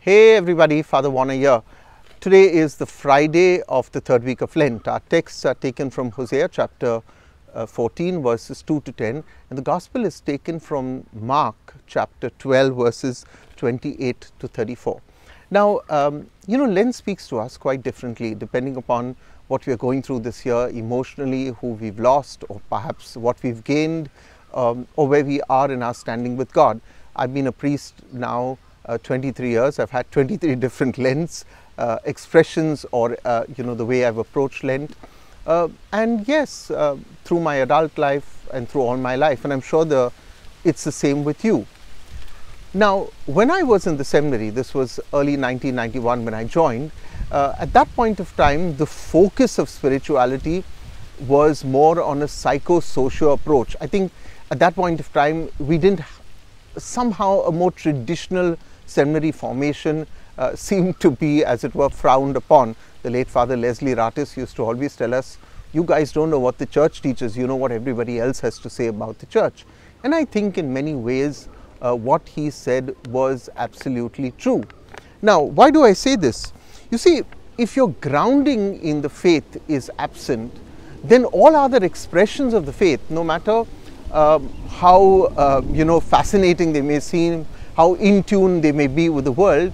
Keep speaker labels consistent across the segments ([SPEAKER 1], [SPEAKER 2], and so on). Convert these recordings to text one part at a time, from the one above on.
[SPEAKER 1] Hey everybody, Father Warner here. Today is the Friday of the third week of Lent. Our texts are taken from Hosea chapter 14 verses 2 to 10, and the Gospel is taken from Mark chapter 12 verses 28 to 34. Now, Lent speaks to us quite differently depending upon what we are going through this year emotionally, who we've lost, or perhaps what we've gained, or where we are in our standing with God. I've been a priest now 23 years. I've had 23 different Lents, expressions, or the way I've approached Lent. And yes, through my adult life and through all my life, and I'm sure it's the same with you. Now, when I was in the seminary, this was early 1991 when I joined, at that point of time, the focus of spirituality was more on a psychosocial approach. I think at that point of time, we didn't somehow a more traditional seminary formation seemed to be, as it were, frowned upon. The late Father Leslie Ratis used to always tell us, you guys don't know what the church teaches, you know what everybody else has to say about the church. And I think in many ways what he said was absolutely true. Now, why do I say this? You see, if your grounding in the faith is absent, then all other expressions of the faith, no matter how fascinating they may seem, how in tune they may be with the world,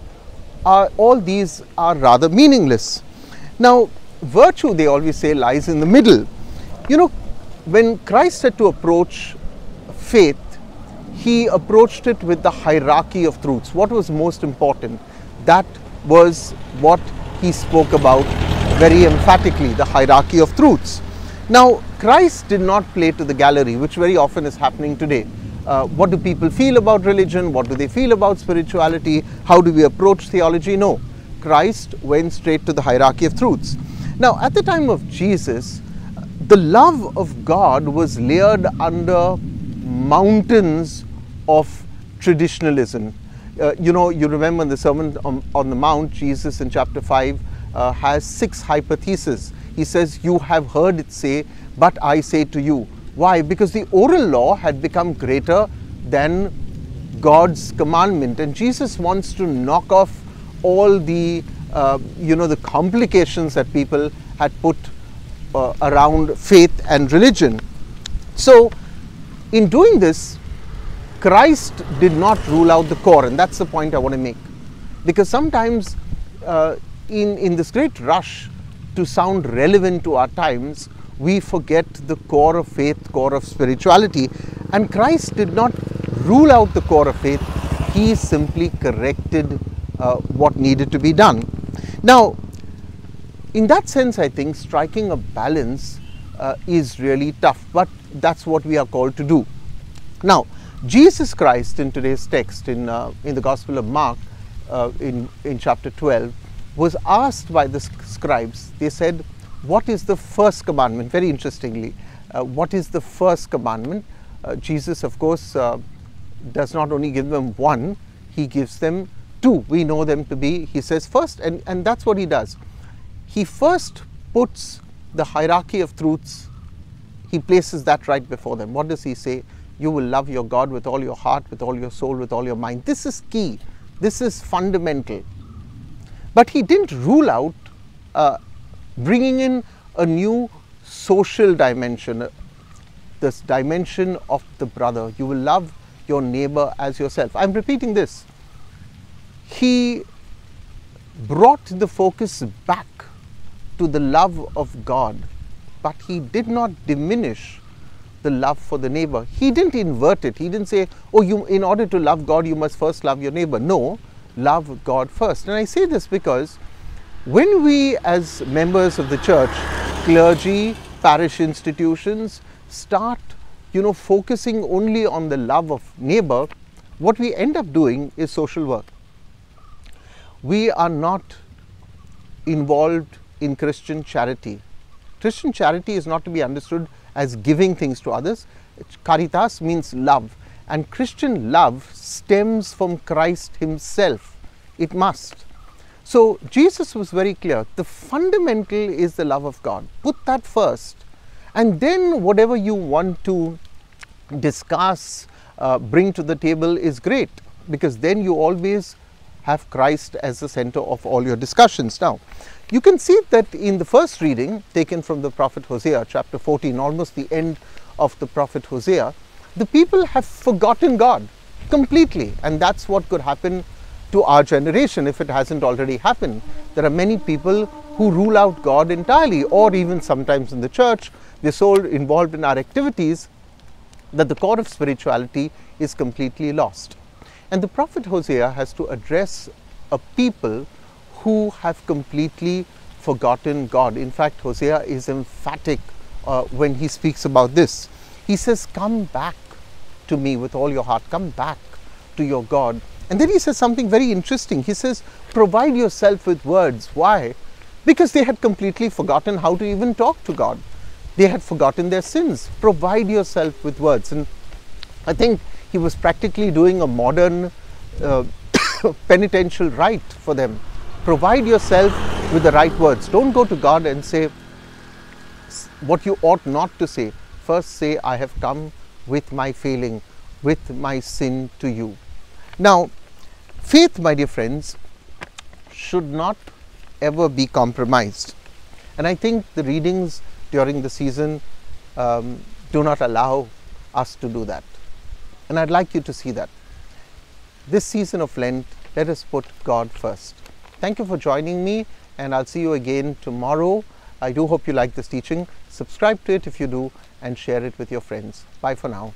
[SPEAKER 1] all these are rather meaningless. Now, virtue, they always say, lies in the middle. When Christ had to approach faith, he approached it with the hierarchy of truths. What was most important? That was what he spoke about very emphatically, the hierarchy of truths. Now, Christ did not play to the gallery, which very often is happening today. What do people feel about religion? What do they feel about spirituality? How do we approach theology? No. Christ went straight to the hierarchy of truths. Now, at the time of Jesus, the love of God was layered under mountains of traditionalism. You remember in the Sermon on the Mount, Jesus in chapter 5 has 6 hypotheses. He says, you have heard it say, but I say to you. Why? Because the oral law had become greater than God's commandment, and Jesus wants to knock off all the the complications that people had put around faith and religion. So in doing this, Christ did not rule out the core, and that's the point I want to make, because sometimes in this great rush to sound relevant to our times, we forget the core of faith, core of spirituality. And Christ did not rule out the core of faith. He simply corrected what needed to be done. Now, in that sense, I think striking a balance is really tough, but that's what we are called to do. Now, Jesus Christ in today's text, in the Gospel of Mark, in chapter 12, was asked by the scribes. They said, what is the first commandment? Very interestingly, what is the first commandment? Jesus, of course, does not only give them one, he gives them 2. We know them to be, he says first, and that's what he does. He first puts the hierarchy of truths, he places that right before them. What does he say? You will love your God with all your heart, with all your soul, with all your mind. This is key. This is fundamental. But he didn't rule out bringing in a new social dimension, this dimension of the brother. You will love your neighbor as yourself. I'm repeating this. He brought the focus back to the love of God, but he did not diminish the love for the neighbor. He didn't invert it. He didn't say, in order to love God, you must first love your neighbor. No, love God first. And I say this because when we as members of the church, clergy, parish institutions start focusing only on the love of neighbor, what we end up doing is social work. We are not involved in Christian charity. Christian charity is not to be understood as giving things to others. Caritas means love, and Christian love stems from Christ himself. It must. So Jesus was very clear. The fundamental is the love of God. Put that first, and then whatever you want to discuss, bring to the table is great, because then you always have Christ as the center of all your discussions. Now, you can see that in the first reading taken from the prophet Hosea, chapter 14, almost the end of the prophet Hosea, the people have forgotten God completely, and that's what could happen to our generation if it hasn't already happened. There are many people who rule out God entirely, or even sometimes in the church, they're so involved in our activities that the core of spirituality is completely lost. And the prophet Hosea has to address a people who have completely forgotten God. In fact, Hosea is emphatic when he speaks about this. He says, come back to me with all your heart, come back to your God. And then he says something very interesting. He says, provide yourself with words. Why? Because they had completely forgotten how to even talk to God. They had forgotten their sins. Provide yourself with words. And I think he was practically doing a modern penitential rite for them. Provide yourself with the right words. Don't go to God and say what you ought not to say. First say, I have come with my failing, with my sin to you. Now, faith, my dear friends, should not ever be compromised. And I think the readings during the season do not allow us to do that. And I'd like you to see that. This season of Lent, let us put God first. Thank you for joining me, and I'll see you again tomorrow. I do hope you like this teaching. Subscribe to it if you do, and share it with your friends. Bye for now.